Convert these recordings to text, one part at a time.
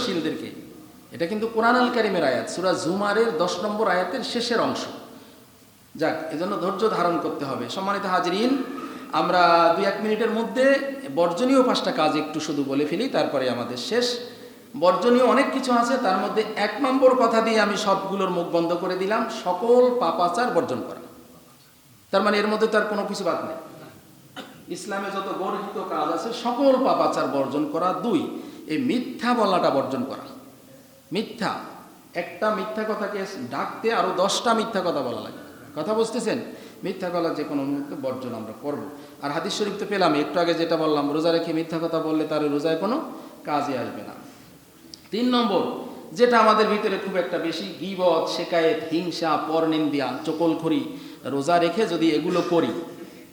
ধৈর্যশীলদেরকে। এটা কিন্তু কোরআন আল কারীমের আয়াত, সূরা জুমারের 10 নম্বর আয়াতের শেষের অংশ। যাক, এজন্য ধৈর্য ধারণ করতে হবে। সম্মানিত হাজরিন, আমরা 2-1 মিনিটের মধ্যে বর্জনীয় 5টা কাজ একটু শুধু বলে ফেলি, তারপরে আমাদের শেষ। বর্জনীয় অনেক কিছু আছে, তার মধ্যে 1 নম্বর কথা দিয়ে আমি সবগুলোর মুখ বন্ধ করে দিলাম, সকল পাপাচার বর্জন করা। তার মানে এর মধ্যে তার কোনো কিছু বাদ নেই। ইসলামে যত গর্হিত কাজ আছে সকল পাপাচার বর্জন করা। 2, এই মিথ্যা বলাটা বর্জন করা। মিথ্যা, একটা মিথ্যা কথাকে ঢাকতে আরো 10টা মিথ্যা কথা বলা লাগে। কথা বুঝতেছেন? মিথ্যা বলা যে কোনো মুহূর্তে বর্জন আমরা করব। আর হাদিস শরীফ তো পেলাম একটু আগে, যেটা বললাম, রোজা রেখে মিথ্যা কথা বললে তার রোজায় কোনো কাজে আসবে না। 3 নম্বর, যেটা আমাদের ভিতরে খুব একটা বেশি, গীবত, শেকায়েত, হিংসা, পরনিন্দা, চকলখড়ি, রোজা রেখে যদি এগুলো করি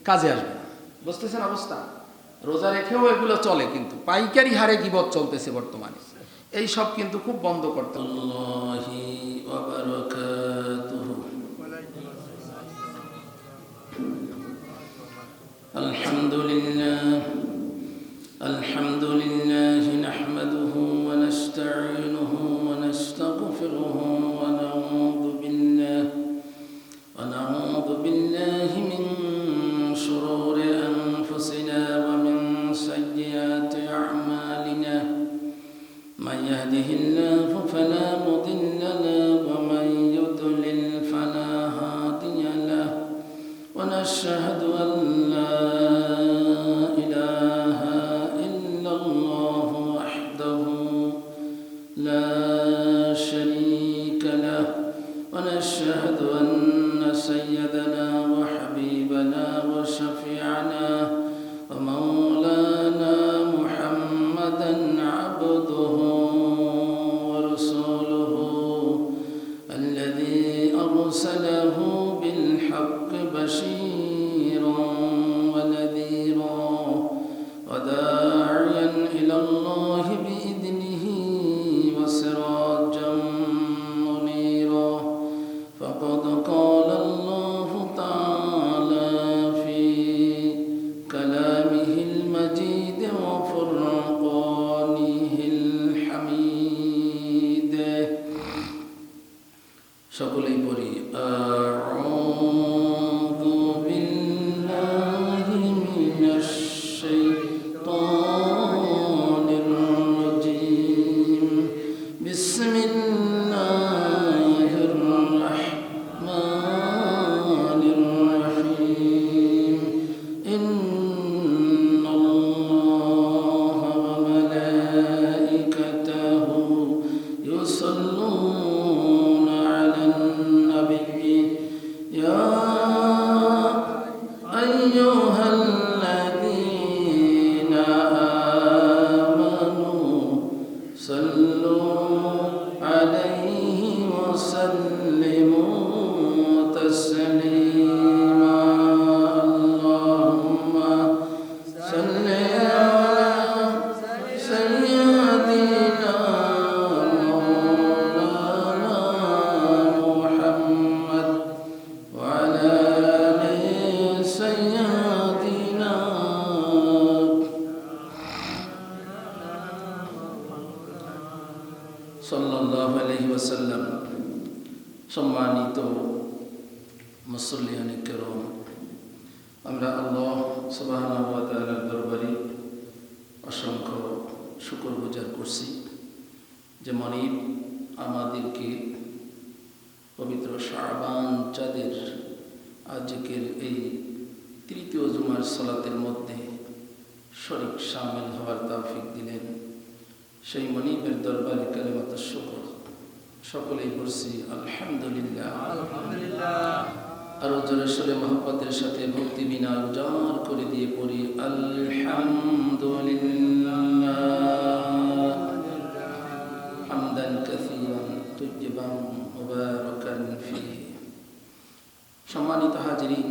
কাজে আসবে না। বুঝতেছেন অবস্থা? রোজা রেখেও এগুলো চলে, কিন্তু পাইকারি হারে গীবত চলতেছে বর্তমানে। এই সব কিন্তু খুব বন্ধ করতে হবে। الحمد لله نحمده ونستعينه ونستغفره ونعوذ بالله من شرور أنفسنا ومن سيئات أعمالنا من يهده الله فلا مضل له ومن يضلل فلا هادي له ونشهد أن لا إله إلا الله وحده لا شريك له ونشهد أن سيدنا وحبيبنا وشفيعنا ومولانا محمدا عبده ورسوله الذي أرسله بالحق بشيرا ونذيرا وداعيا إلى الله بإذنه وسراجا منيرا فقد قال الله تعالى في كلامه المجيد وفرقانه الحميد সকলেই পড়ি أعوذ بالله من الشيطان الرجيم بسم الله الرحمن الرحيم إن الله وملائكته يصلون على النبي يا أيها الذين آمنوا صلوا عليه وسلموا تسليما اللهم صل على سيدنا مولانا محمد وعلى آل سيدنا সাল্লাল্লাহু আলাইহি ওয়াসাল্লাম। সম্মানিত মুসল্লিয়ানে কেরাম, আমরা আল্লাহ সুবহানাহু ওয়া তাআলার দরবারে অসংখ্য শুকরগুজার করছি যে মনিব আমাদেরকে পবিত্র শাবান চাঁদের আজকের এই 3য় জুমার সালাতের মধ্যে শরীক শামিল হওয়ার তৌফিক দিলেন। সেই মনিবের দরবারে কালিমাত শুকর সকলেই পড়ছি আলহামদুলিল্লাহ। আরো জোরে সরে মহব্বতের সাথে ভক্তি বিনা উজাড় করে দিয়ে পড়ি আলহামদুলিল্লাহ হামদান কাসীরান তাইয়িবান মুবারাকান ফীহি। সম্মানিত হাজিরিন,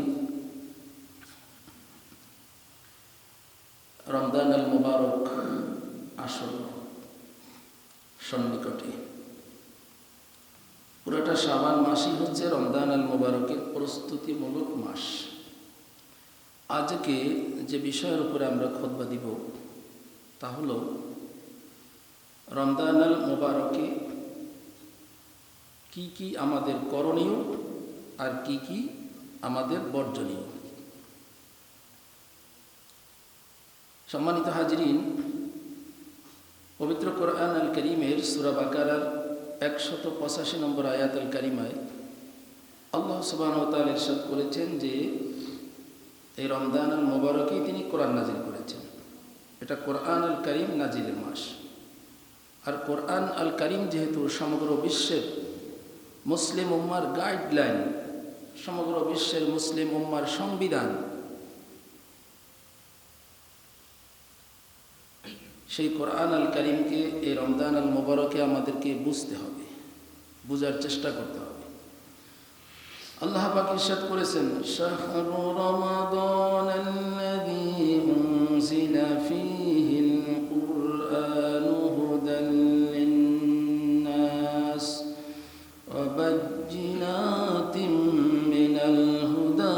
রমজান আল মুবারক আসল সন্নিকটে। পুরোটা শাবান মাসই হচ্ছে রমজান আল মুবারকের প্রস্তুতিমূলক মাস। আজকে যে বিষয়ের উপরে আমরা খুতবা দিব তা হলো রমজানুল মুবারকে কি কি আমাদের করণীয় আর কি কি আমাদের বর্জনীয়। সম্মানিত হাজিরিন, পবিত্র কোরআন আল কারীমের সূরা বাকারার 185 নম্বর আয়াত আল কারিমায় আল্লাহ সুবহানাহু ওয়া তাআলা ইরশাদ করেছেন যে এই রমজানুল মুবারকেই তিনি কোরআন নাজিল করেছেন। এটা কোরআন আল কারীম নাজিলের মাস। আর কোরআন আল কারীম যেহেতু সমগ্র বিশ্বের মুসলিম উম্মার গাইডলাইন, সমগ্র বিশ্বের মুসলিম উম্মার সংবিধান, সেই কোরআন আল কারীমকে এই রমজান আল মুবারকে আমাদেরকে বুঝতে হবে, বুঝার চেষ্টা করতে হবে। আল্লাহ পাক ইরশাদ করেছেন, শাহরু রমাদানাল্লাযী উনজিলা ফীহিল কুরআনু হুদাল লিন্নাস ওয়া বায়্যিনাতিন মিনাল হুদা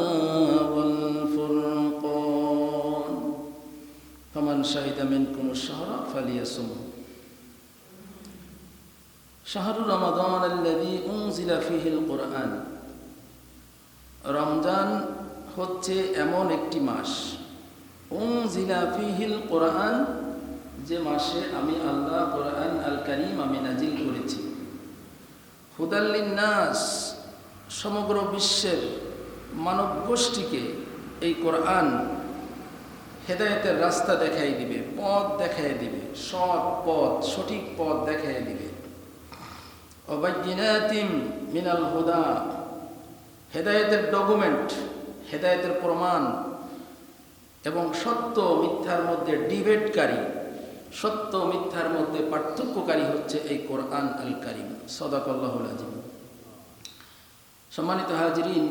ওয়াল ফুরকান ফামান শাহিদা মিনকুমুশ শাহরা ফালিয়াসুমহু। শাহরু রমাদানাল্লাযী উনজিলা ফীহিল কুরআন, রমজান হচ্ছে এমন একটি মাস, উনজিলা ফীহিল কোরআন, যে মাসে আমি আল্লাহ কোরআন আল কারীম আমি নাজিল করেছি। হুদাল লিন্নাস, সমগ্র বিশ্বের মানব গোষ্ঠীকে এই কোরআন হেদায়েতের রাস্তা দেখাই দিবে, পথ দেখাই দিবে, সৎ পথ, সঠিক পথ দেখাই দিবে। ওয়া বায়্যিনাতিন মিনাল হুদা, হেদায়েতের ডকুমেন্ট, হেদায়েতের প্রমাণ এবং সত্য মিথ্যার মধ্যে ডিবেটকারী, সত্য মিথ্যার মধ্যে পার্থক্যকারী হচ্ছে এই কোরআন আল কারীম। সাদাকাল্লাহুল আযীম। সম্মানিত হাজিরিন,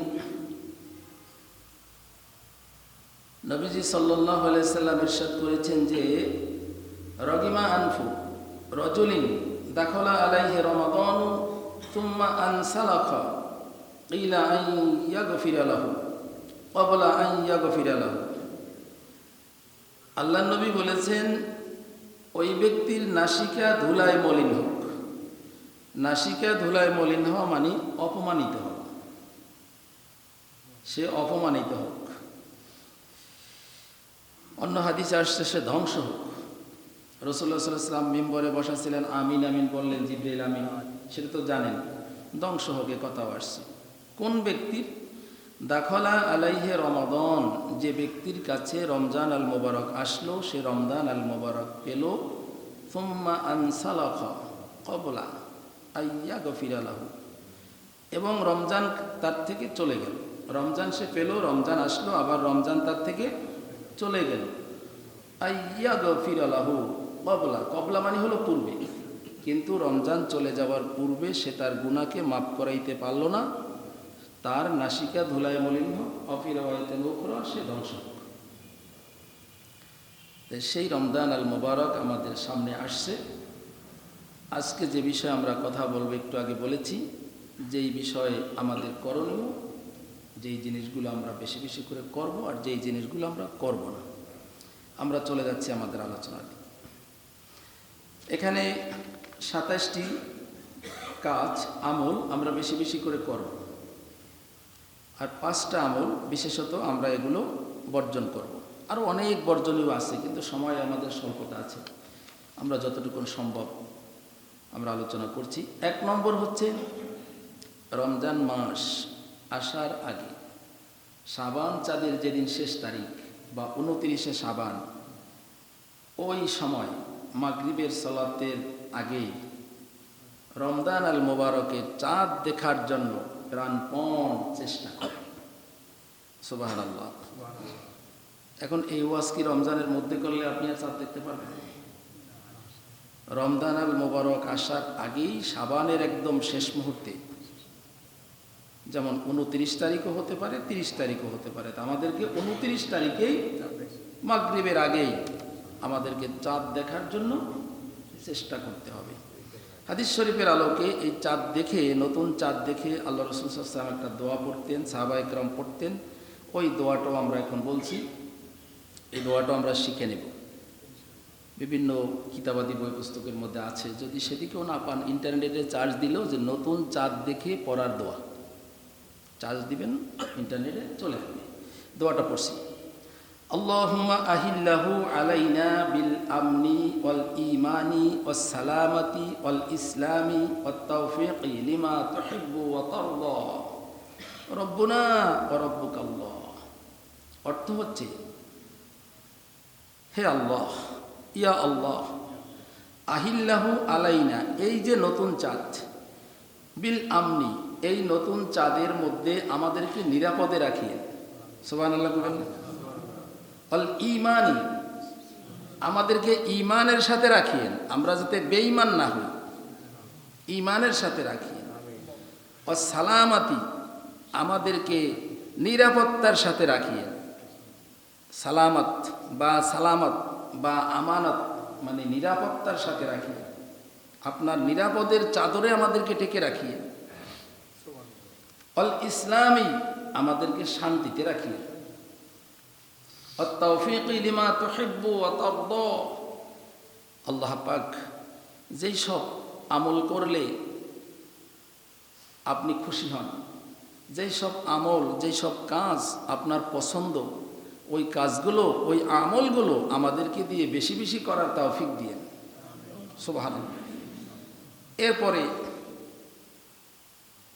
নবীজি সাল্লাল্লাহু আলাইহি সাল্লাম ইরশাদ করেছেন যে রগিমা আনফু রাজুলিন দাখালা আলাইহি রমাদানু সুম্মা আনসালাখা ইলা আন ইয়াগফিরা লাহু ক্বাবলা আন ইয়াগফিরা লাহু। আল্লাহর নবী বলেছেন, ওই ব্যক্তির নাসিকা ধুলায় মলিন হোক। নাসিকা ধুলায় মলিন হওয়া মানে অপমানিত হওয়া, সে অপমানিত হোক। অন্য হাদিসে আসছে সে ধ্বংস হোক। রাসূলুল্লাহ সাল্লাল্লাহু আলাইহি ওয়াসাল্লাম মিম্বরে বসা ছিলেন, আমিন আমিন বললেন, জিবরাইল আমিন, সেটা তো জানেন, ধ্বংস হোক এ কথাও আসছে। কোন ব্যক্তির? দাখলা আলাইহে রমাদান, যে ব্যক্তির কাছে রমজান আল মুবারক আসলো, সে রমজান আল মুবারক পেল, সুম্মা আনসালাখা ক্বাবলা আইয়াগফিরা লাহু, এবং রমজান তার থেকে চলে গেল। রমজান সে পেল, রমজান আসলো, আবার রমজান তার থেকে চলে গেল। আইয়াগফিরা লাহু ক্বাবলা, ক্বাবলা মানে হলো পূর্বে, কিন্তু রমজান চলে যাওয়ার পূর্বে সে তার গুনাহকে মাফ করাইতে পারল না, তার নাসিকা ধুলায় মলিন হোক, অফিরাওয়াইতে উখরা, সে ধ্বংস হোক। সেই রমজান আল মুবারক আমাদের সামনে আসছে। আজকে যে বিষয়ে আমরা কথা বলবো, একটু আগে বলেছি, যেই বিষয়ে আমাদের করণীয়, যেই জিনিসগুলো আমরা বেশি বেশি করে করব আর যেই জিনিসগুলো আমরা করব না, আমরা চলে যাচ্ছি আমাদের আলোচনাতে। এখানে 27টি কাজ, আমল আমরা বেশি বেশি করে করব, আর 5টা আমল বিশেষত আমরা এগুলো বর্জন করব। আরও অনেক বর্জনীয় আছে, কিন্তু সময় আমাদের স্বল্পতা আছে, আমরা যতটুকু সম্ভব আমরা আলোচনা করছি। 1 নম্বর হচ্ছে রমজান মাস আসার আগে, শাবান চাঁদের যেদিন শেষ তারিখ বা 29শে শাবান, ওই সময় মাগরিবের সালাতের আগেই রমজান আল মুবারকের চাঁদ দেখার জন্য প্রাণপণ চেষ্টা করে। সুবহানাল্লাহ। এখন এই ওয়াজ কি রমজানের মধ্যে করলে আপনি আর চাঁদ দেখতে পারবেন? রমজান আল মুবারক আসার আগেই, শাবানের একদম শেষ মুহূর্তে, যেমন 29 তারিখও হতে পারে, 30 তারিখও হতে পারে, তা আমাদেরকে 29 তারিখেই মাগরিবের আগেই আমাদেরকে চাঁদ দেখার জন্য চেষ্টা করতে হবে। হাদিস শরীফের আলোকে এই চাঁদ দেখে, নতুন চাঁদ দেখে আল্লাহ রাসূল সাল্লাল্লাহু আলাইহি ওয়াসাল্লাম একটা দোয়া পড়তেন, সাহাবায়ে কেরাম পড়তেন। ওই দোয়াটাও আমরা এখন বলছি, এই দোয়াটাও আমরা শিখে নেব। বিভিন্ন কিতাবাদি বই পুস্তকের মধ্যে আছে, যদি সেদিকেও না পান ইন্টারনেটে চার্জ দিলেও যে নতুন চাঁদ দেখে পড়ার দোয়া, চার্জ দিবেন ইন্টারনেটে চলে আসবে। দোয়াটা পড়ছি, আল্লাহুম্মা আহিল্লাহু আলাইনা বিল আমনি ওয়াল ঈমানি ওয়াস সালামাতি ওয়াল ইসলামি ওয়াত তাওফীকি লিমা তুহিব্বু ওয়া তারদা রব্বুনা ওয়া রব্বুকাল্লাহ। অর্থ হচ্ছে, হে আল্লাহ, ইয়া আল্লাহ, আহিল্লাহু আলাইনা, এই যে নতুন চাঁদ, বিল আমনি, এই নতুন চাঁদের মধ্যে আমাদেরকে নিরাপদে রাখিয়ে, সুবহানাল্লাহ বলেন, অল ঈমানি, আমাদেরকে ঈমানের সাথে রাখিয়েন, আমরা যাতে বেঈমান না হই, ঈমানের সাথে রাখিয়েন, ও সালামাতি, আমাদেরকে নিরাপত্তার সাথে রাখিয়েন। সালামত বা আমানত মানে নিরাপত্তার সাথে রাখিয়েন, আপনার নিরাপদের চাদরে আমাদেরকে ঢেকে রাখিয়েন। অল ইসলামী, আমাদেরকে শান্তিতে রাখিয়েন। আত-তাওফীকি লিমা তুহিব্বু ওয়া তারদা, আল্লাহ পাক যেই সব আমল করলে আপনি খুশি হন, যেই সব আমল, যেই সব কাজ আপনার পছন্দ, ওই কাজগুলো, ওই আমলগুলো আমাদেরকে দিয়ে বেশি বেশি করার তৌফিক দিয়েন, সুবহানাল্লাহ। এরপরে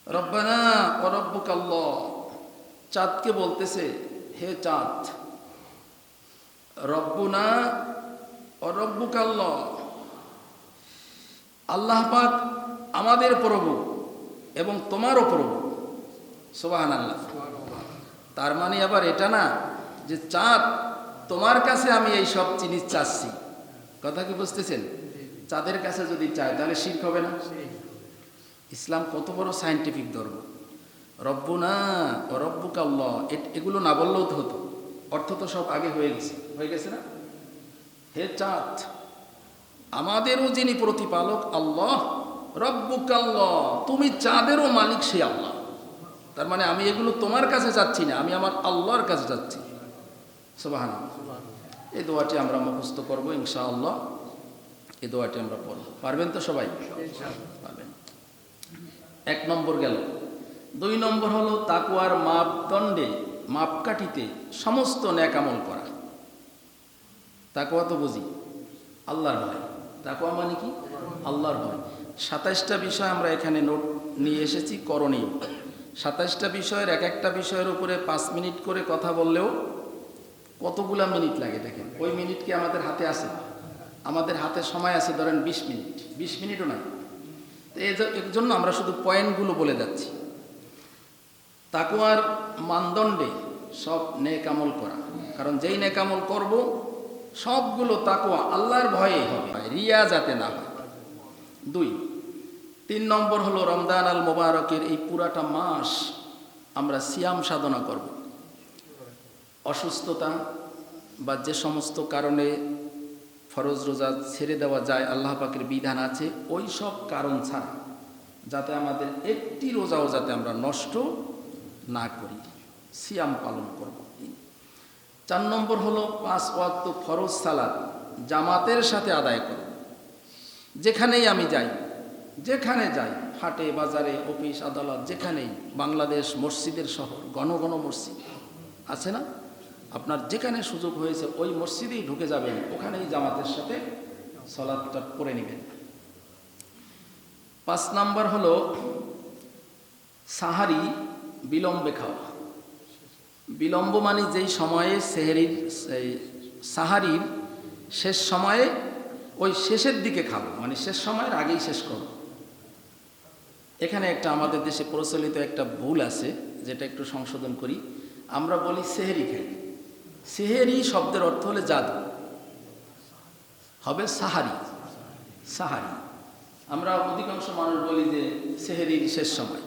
রব্বানা ওয়া রব্বুকাল্লাহ, চাঁদকে বলতেছে, হে চাঁদ, রব্বুনা ওয়া রব্বুকাল্লাহ, আল্লাহ পাক আমাদের প্রভু এবং তোমারও প্রভু, সুবহানাল্লাহ। তার মানে আবার এটা না যে চাঁদ তোমার কাছে আমি এই সব জিনিস চাচ্ছি, কথা কি বুঝতেছেন? চাঁদের কাছে যদি চায় তাহলে শিরক হবে না? ইসলাম কত বড় সায়েন্টিফিক ধর্ম। রব্বুনা ও রব্বুকাল্লাহ, এগুলো না বললেও তো হতো, অর্থ তো সব আগে হয়ে গেছে না? হে চাঁদ, আমাদেরও যিনি প্রতিপালক আল্লাহ, রব্বুকাল্লাহ, তুমি চাঁদেরও মালিক সে আল্লাহ। তার মানে আমি এগুলো তোমার কাছে চাচ্ছি না, আমি আমার আল্লাহর কাছে যাচ্ছি, সুবহানাল্লাহ। এই দোয়াটি আমরা মুখস্থ করবো ইনশাআল্লাহ। এই দোয়াটি আমরা পড়ব, পারবেন তো সবাই? পারবেন। 1 নম্বর গেল। 2 নম্বর হলো তাকওয়ার মাপদণ্ডে, মাপকাঠিতে সমস্ত নেক আমল করা। তাকওয়া তো বুঝি আল্লাহর ভয়, তাকওয়া মানে কি? আল্লাহর ভয়। 27টা বিষয় আমরা এখানে নোট নিয়ে এসেছি করণীয়। 27টা বিষয়ের এক একটা বিষয়ের উপরে 5 মিনিট করে কথা বললেও কতগুলা মিনিট লাগে দেখেন। ওই মিনিট কি আমাদের হাতে আছে? আমাদের হাতে সময় আছে ধরেন 20 মিনিট, 20 মিনিটও নাই। তো এর জন্য আমরা শুধু পয়েন্টগুলো বলে যাচ্ছি। তাকওয়ার মানদণ্ডে সব নেক আমল করা, কারণ যেই নেক আমল করব সবগুলো তাকওয়া আল্লাহর ভয়ে হবে, রিয়া যাতে না হয়। 2, 3 নম্বর হলো রমজান আল মোবারকের এই পুরাটা মাস আমরা সিয়াম সাধনা করব। অসুস্থতা বা যে সমস্ত কারণে ফরজ রোজা ছেড়ে দেওয়া যায়, আল্লাহ পাকের বিধান আছে, ওই সব কারণ ছাড়া যাতে আমাদের একটি রোজাও যাতে আমরা নষ্ট না করি, সিয়াম পালন করব। 4 নম্বর হলো 5 ওয়াক্ত ফরজ সালাত জামাতের সাথে আদায় করব। যেখানেই আমি যাই, যেখানে যাই, হাটে বাজারে অফিস আদালত যেখানেই, বাংলাদেশ মসজিদের শহর, ঘন ঘন মসজিদ আছে না, আপনার যেখানে সুযোগ হয়েছে ওই মসজিদেই ঢুকে যাবেন, ওখানেই জামাতের সাথে সালাতটা পড়ে নেবেন। 5 নাম্বার হলো সাহারি বিলম্বে খাওয়া। বিলম্ব মানে যেই সময়ে সাহারির শেষ সময়ে, ওই শেষের দিকে খাবো, মানে শেষ সময়ের আগেই শেষ করো। এখানে একটা আমাদের দেশে প্রচলিত একটা ভুল আছে, যেটা একটু সংশোধন করি। আমরা বলি সেহেরি খাই, সেহেরি শব্দের অর্থ হলে জাদু, হবে সাহারি। সাহারি আমরা অধিকাংশ মানুষ বলি যে সেহেরির শেষ সময়।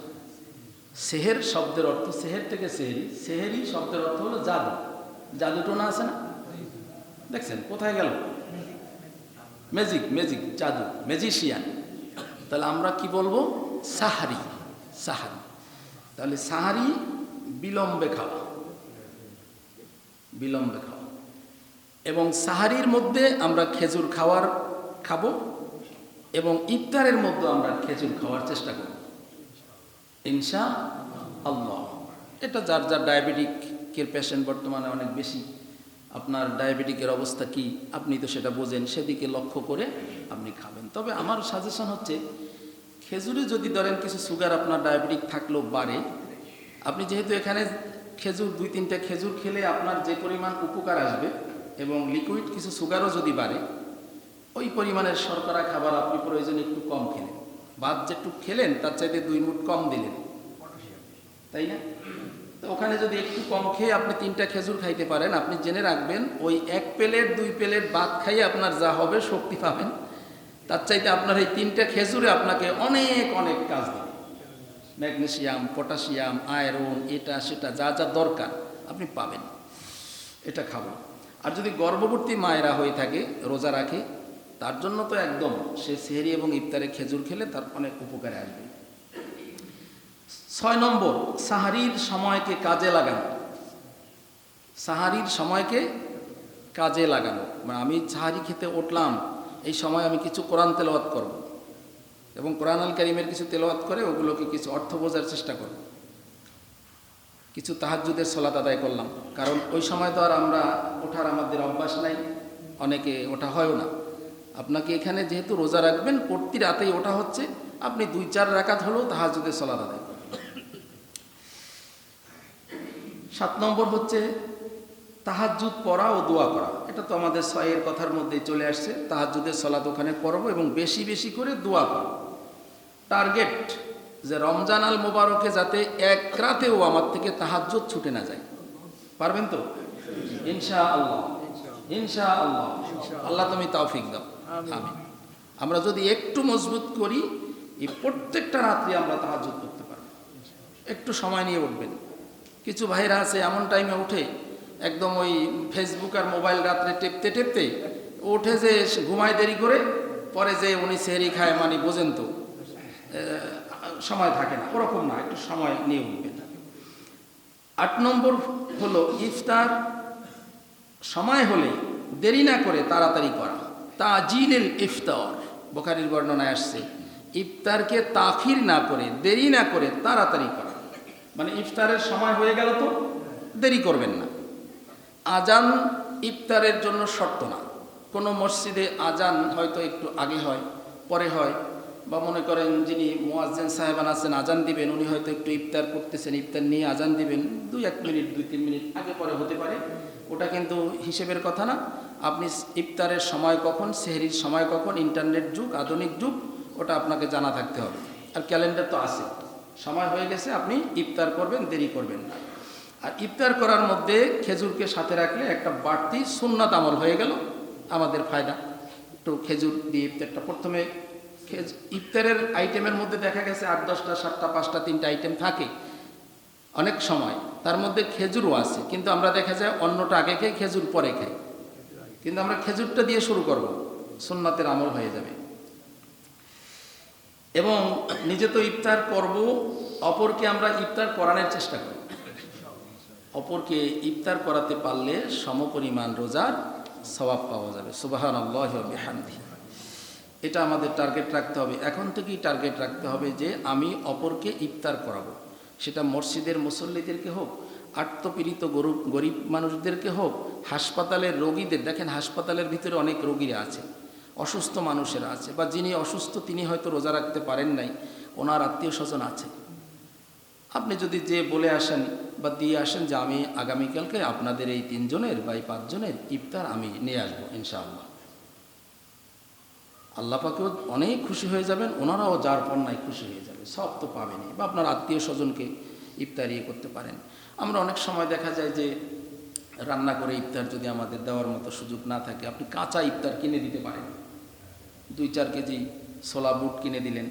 সেহের শব্দের অর্থ, সেহের থেকে সেহেরি, সেহেরি শব্দের অর্থ হলো জাদু। জাদুটোনা আছে না, দেখছেন কোথায় গেল? ম্যাজিক, ম্যাজিক, জাদু, ম্যাজিশিয়ান। তাহলে আমরা কি বলবো? সাহারি, সাহারি। তাহলে সাহারি বিলম্বে খাওয়া, বিলম্বে খাওয়া। এবং সাহারির মধ্যে আমরা খেজুর খাবো এবং ইফতারের মধ্যে আমরা খেজুর খাওয়ার চেষ্টা করব ইনশা আল্লাহ। এটা যার যার ডায়াবেটিকের পেশেন্ট বর্তমানে অনেক বেশি, আপনার ডায়াবেটিকের অবস্থা কি আপনি তো সেটা বোঝেন, সেদিকে লক্ষ্য করে আপনি খাবেন। তবে আমার সাজেশন হচ্ছে খেজুরে যদি ধরেন কিছু সুগার আপনার ডায়াবেটিক থাকলেও বাড়ে, আপনি যেহেতু এখানে খেজুর 2-3টা খেজুর খেলে আপনার যে পরিমাণ উপকার আসবে এবং লিকুইড কিছু সুগারও যদি বাড়ে, ওই পরিমাণের শর্করা খাবার আপনি প্রয়োজনে একটু কম খেলেন, ভাত যেটুকু খেলেন তার চাইতে 2 মুঠ কম দিলেন, তাই না? তো ওখানে যদি একটু কম খেয়ে আপনি 3টা খেজুর খাইতে পারেন, আপনি জেনে রাখবেন ওই 1 প্লেট 2 প্লেট ভাত খাইয়ে আপনার যা হবে শক্তি পাবেন, তার চাইতে আপনার এই 3টা খেজুরে আপনাকে অনেক অনেক কাজ দেবে। ম্যাগনেসিয়াম, পটাশিয়াম, আয়রন, এটা সেটা যা যা দরকার আপনি পাবেন, এটা খাবো। আর যদি গর্ভবতী মায়েরা হয়ে থাকে, রোজা রাখে, তার জন্য তো একদম সে সেহরি এবং ইফতারে খেজুর খেলে তার অনেক উপকারে আসবে। 6 নম্বর, সাহারির সময়কে কাজে লাগানো। সাহারির সময়কে কাজে লাগানো মানে আমি সাহারি খেতে উঠলাম, এই সময় আমি কিছু কোরআন তেলাওয়াত করব এবং কোরআন আল কারীমের কিছু তেলাওয়াত করে ওগুলোকে কিছু অর্থ বোঝার চেষ্টা করব, কিছু তাহাজ্জুদের সালাত আদায় করলাম। কারণ ওই সময় তো আর আমরা ওঠার আমাদের অভ্যাস নাই, অনেকে ওঠা হয়ও না। আপনাকে এখানে যেহেতু রোজা রাখবেন, প্রতি রাতেই ওঠা হচ্ছে, আপনি 2-4 রাকাত হলেও তাহাজ্জুদের সালাত আদায় করবেন। 7 নম্বর হচ্ছে তাহাজ্জুদ পড়া ও দোয়া করা। এটা তো আমাদের 6 কথার মধ্যেই চলে আসছে, তাহাজ্জুদের সালাত ওখানে পড়ব এবং বেশি বেশি করে দোয়া করব। টার্গেট যে রমজান আল মোবারকে যাতে এক রাতেও আমার থেকে তাহাজ্জুদ ছুটে না যায়। পারবেন তো? ইনশাআল্লাহ, ইনশাআল্লাহ। আল্লাহ তুমি তৌফিক দাও, আমিন। আমরা যদি একটু মজবুত করি, এই প্রত্যেকটা রাত্রি আমরা তাহাজ্জুদ করতে পারব। একটু সময় নিয়ে উঠবেন। কিছু ভাইরা আছে এমন টাইমে উঠে একদম ওই ফেসবুক আর মোবাইল রাত্রে টেপতে টেপতে উঠে যে ঘুমায় দেরি করে, পরে যে উনি সেহরি খায়, মানে বোঝেন তো সময় থাকে না, ওরকম না, একটু সময় নিয়ে উঠবেন। 8 নম্বর হলো ইফতার সময় হলে দেরি না করে তাড়াতাড়ি করা। তাজিলুল ইফতার, বুখারীর বর্ণনায় আসছে, ইফতারকে তাখির না করে, দেরি না করে তাড়াতাড়ি করা। মানে ইফতারের সময় হয়ে গেল তো দেরি করবেন না। আজান ইফতারের জন্য শর্ত না। কোনো মসজিদে আজান হয়তো একটু আগে হয়, পরে হয়, বা মনে করেন যিনি মুয়াজ্জিন সাহেবান আছেন আজান দিবেন, উনি হয়তো একটু ইফতার করতেছেন, ইফতার নিয়ে আজান দিবেন, 2-1 মিনিট 2-3 মিনিট আগে পরে হতে পারে, ওটা কিন্তু হিসেবের কথা না। আপনি ইফতারের সময় কখন, সেহরির সময় কখন, ইন্টারনেট যুগ, আধুনিক যুগ, ওটা আপনাকে জানা থাকতে হবে। আর ক্যালেন্ডার তো আছে, সময় হয়ে গেছে, আপনি ইফতার করবেন, দেরি করবেন না। আর ইফতার করার মধ্যে খেজুরকে সাথে রাখলে একটা বাড়তি সুন্নাত আমল হয়ে গেল, আমাদের ফায়দা। একটু খেজুর দিয়ে ইফতারটা, প্রথমে ইফতারের আইটেমের মধ্যে দেখা গেছে 8-10টা 7টা 5টা 3টা আইটেম থাকে অনেক সময়, তার মধ্যে খেজুরও আছে, কিন্তু আমরা দেখা যায় অন্যটা আগে খাই, খেজুর পরে খাই। কিন্তু আমরা খেজুরটা দিয়ে শুরু করব, সুন্নাতের আমল হয়ে যাবে। এবং নিজে তো ইফতার করব, অপরকে আমরা ইফতার করানোর চেষ্টা করব। অপরকে ইফতার করাতে পারলে সমপরিমাণ রোজার সওয়াব পাওয়া যাবে। সুবহানাল্লাহি ওয়া বিহামদিহি। এটা আমাদের টার্গেট রাখতে হবে, এখন থেকেই টার্গেট রাখতে হবে যে আমি অপরকে ইফতার করাবো। সেটা মসজিদের মুসল্লিদেরকে হোক, আত্মপীড়িত গরিব মানুষদেরকে হোক, হাসপাতালের রোগীদের, দেখেন হাসপাতালের ভিতরে অনেক রোগীরা আছে, অসুস্থ মানুষেরা আছে, বা যিনি অসুস্থ তিনি হয়তো রোজা রাখতে পারেন নাই, ওনার আত্মীয় স্বজন আছে। আপনি যদি যে বলে আসেন বা দিয়ে আসেন যে আমি আগামীকালকে আপনাদের এই 3 জনের বা এই 5 জনের ইফতার আমি নিয়ে আসবো ইনশাআল্লাহ, আল্লাহ পাকেও অনেক খুশি হয়ে যাবেন, ওনারাও যার পণ্যায় খুশি হয়ে যাবে, সব তো পাবেনই। বা আপনার আত্মীয় স্বজনকে ইফতার করতে পারেন। আমরা অনেক সময় দেখা যায় যে রান্না করে ইফতার যদি আমাদের দেওয়ার মতো সুযোগ না থাকে, আপনি কাঁচা ইফতার কিনে দিতে পারেন। 2-4 কেজি ছোলা বুট কিনে দিলেন,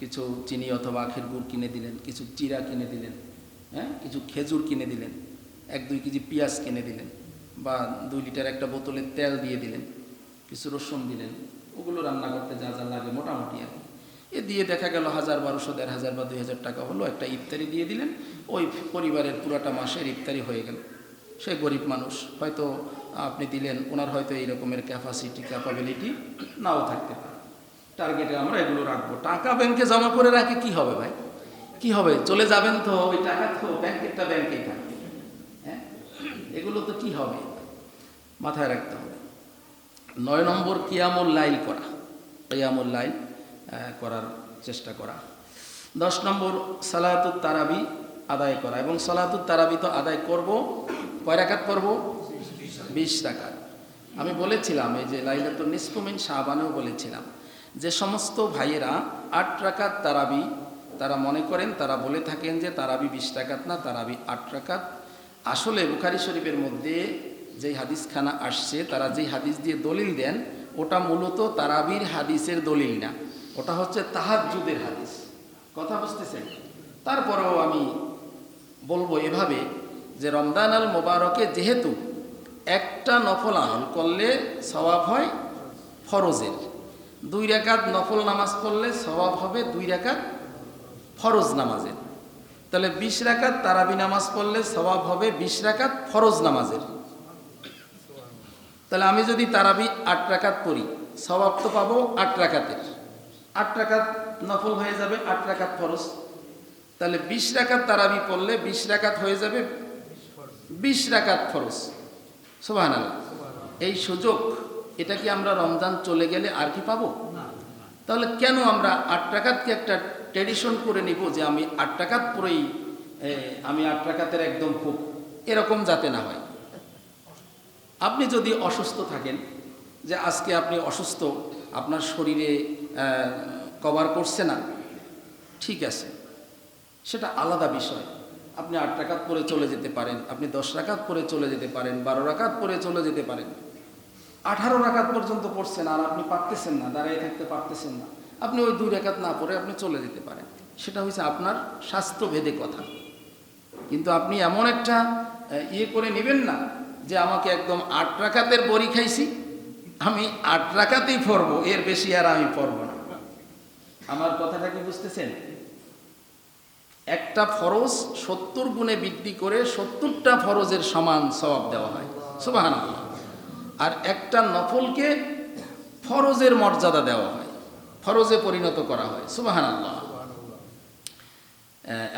কিছু চিনি অথবা আখের গুড় কিনে দিলেন, কিছু চিরা কিনে দিলেন, হ্যাঁ, কিছু খেজুর কিনে দিলেন, 1-2 কেজি পেঁয়াজ কিনে দিলেন, বা 2 লিটার একটা বোতলের তেল দিয়ে দিলেন, কিছু রসুন দিলেন, ওগুলো রান্না করতে যা যা লাগে মোটামুটি আর কি, এ দিয়ে দেখা গেল 1000, 1200, 1500 বা 2000 টাকা হলো, একটা ইফতারি দিয়ে দিলেন, ওই পরিবারের পুরাটা মাসের ইফতারি হয়ে গেল। সে গরিব মানুষ, হয়তো আপনি দিলেন, ওনার হয়তো এই রকমের ক্যাপাবিলিটি নাও থাকতে পারে। টার্গেটে আমরা এগুলো রাখবো। টাকা ব্যাংকে জমা করে রাখে কি হবে ভাই? কি হবে? চলে যাবেন তো, ওই টাকা তো ব্যাংকেরটা ব্যাংকেই থাকবে। হ্যাঁ, এগুলো তো কি হবে, মাথায় রাখতে হবে। 9 নম্বর কিয়ামুল লাইল করা, কিয়ামুল লাইল করার চেষ্টা করা। 10 নম্বর সালাতুত তারাবি আদায় করা, এবং সালাতুত তারাবি তো আদায় করব, কয় রাকাত পড়ব? 20 রাকাত। আমি বলেছিলাম এই যে লাইলাতুন নিসফু মিন শাবানেও বলেছিলাম যে সমস্ত ভাইয়েরা 8 রাকাত তারাবি তারা মনে করেন, তারা বলে থাকেন যে তারাবি 20 রাকাত না, তারাবি 8 রাকাত। আসলে বুখারী শরীফের মধ্যে যেই হাদিসখানা আসছে, তারা যেই হাদিস দিয়ে দলিল দেন, ওটা মূলত তারাবির হাদিসের দলিল না, ওটা হচ্ছে তাহাজ্জুদের হাদিস। কথা বুঝতেছেন? তারপরেও আমি বলবো এভাবে যে রমজান আল মোবারকে যেহেতু একটা নফল আমল করলে সওয়াব হয় ফরজের, 2 রাকাত নফল নামাজ পড়লে সওয়াব হবে 2 রাকাত ফরজ নামাজের, তাহলে 20 রাকাত তারাবি নামাজ পড়লে সওয়াব হবে 20 রাকাত ফরজ নামাজের। তাহলে আমি যদি তারাবি 8 রাকাত পড়ি, সওয়াব তো পাবো 8 রাকাতের, 8 রাকাত নফল হয়ে যাবে, 8 রাকাত ফরজ। তাহলে 20 রাকাত তারাবি পড়লে 20 রাকাত হয়ে যাবে 20 রাকাত ফরজ। সুবহানাল্লাহ। এই সুযোগ, এটা কি আমরা রমজান চলে গেলে আর কি পাবো? তাহলে কেন আমরা 8 রাকাতকে একটা ট্র্যাডিশন করে নিব যে আমি 8 রাকাত পরেই আমি 8 রাকাতের একদম খুব, এরকম যাতে না হয়। আপনি যদি অসুস্থ থাকেন, যে আজকে আপনি অসুস্থ, আপনার শরীরে কভার করছে না, ঠিক আছে, সেটা আলাদা বিষয়। আপনি 8 রাকাত পরে চলে যেতে পারেন, আপনি 10 রাকাত পরে চলে যেতে পারেন, 12 রাকাত পরে চলে যেতে পারেন। 18 রাকাত পর্যন্ত পড়ছেন আর আপনি পারতেছেন না, দাঁড়িয়ে থাকতে পারতেছেন না, আপনি ওই 2 রাকাত না পড়ে আপনি চলে যেতে পারেন। সেটা হচ্ছে আপনার স্বাস্থ্যভেদে কথা। কিন্তু আপনি এমন একটা করে নেবেন না যে আমাকে একদম 8 রাকাতের বড়ি খাইছি, আমি 8 রাকাতেই পড়বো, এর বেশি আর আমি পড়বো না। আমার কথাটা কি বুঝতেছেন? একটা ফরজ 70 গুণে বৃদ্ধি করে 70টা ফরজের সমান সওয়াব দেওয়া হয়। সুবহানাল্লাহ। আর একটা নফলকে ফরজের মর্যাদা দেওয়া হয়, ফরজে পরিণত করা হয়। সুবহানাল্লাহ।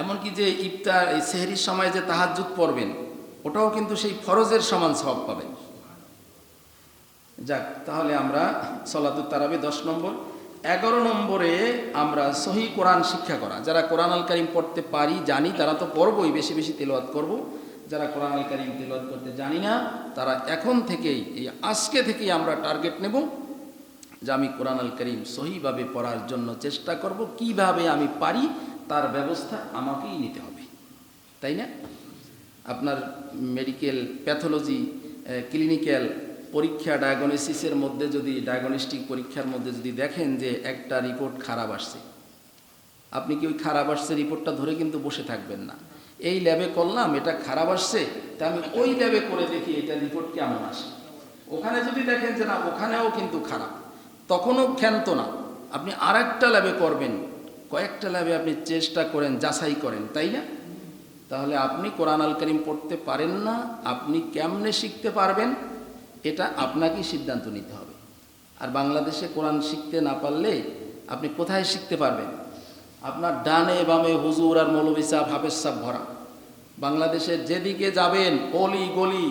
এমনকি যে ইফতার, এই সেহরির সময় যে তাহাজ্জুদ পড়বেন, ওটাও কিন্তু সেই ফরজের সমান সওয়াব পাবেন। যাক, তাহলে আমরা সালাতুত তারাবি 10 নম্বর। 11 নম্বরে আমরা সহি কোরআন শিক্ষা করা। যারা কোরআন আল কারীম পড়তে পারি, জানি, তারা তো পড়বই, বেশি বেশি তেলাওয়াত করব। যারা কোরআন আল কারীম তেলাওয়াত করতে জানি না, তারা এখন থেকেই, এই আজকে থেকেই আমরা টার্গেট নেব যে আমি কোরআন আল কারীম সহিভাবে পড়ার জন্য চেষ্টা করব। কিভাবে আমি পারি তার ব্যবস্থা আমাকেই নিতে হবে, তাই না? আপনার মেডিকেল, প্যাথোলজি, ক্লিনিক্যাল পরীক্ষা, ডায়াগনোসিসের মধ্যে যদি, ডায়াগনস্টিক পরীক্ষার মধ্যে যদি দেখেন যে একটা রিপোর্ট খারাপ আসছে, আপনি কি ওই খারাপ আসছে রিপোর্টটা ধরে কিন্তু বসে থাকবেন না। এই ল্যাবে করলাম, এটা খারাপ আসছে, তা আমি ওই ল্যাবে করে দেখি এটা রিপোর্ট কেমন আসে। ওখানে যদি দেখেন যে না, ওখানেও কিন্তু খারাপ, তখনও ক্ষান্ত না, আপনি আর একটা ল্যাবে করবেন, কয়েকটা ল্যাবে আপনি চেষ্টা করেন, যাচাই করেন, তাই না? তাহলে আপনি কোরআন আল কারীম পড়তে পারেন না, আপনি কেমনে শিখতে পারবেন, এটা আপনাকেই সিদ্ধান্ত নিতে হবে। আর বাংলাদেশে কোরআন শিখতে না পারলে আপনি কোথায় শিখতে পারবেন? আপনার ডানে বামে হুজুর আর মৌলভী সাহেব, হাফেজ সাহেব ভরা। বাংলাদেশের যেদিকে যাবেন, অলি গলি,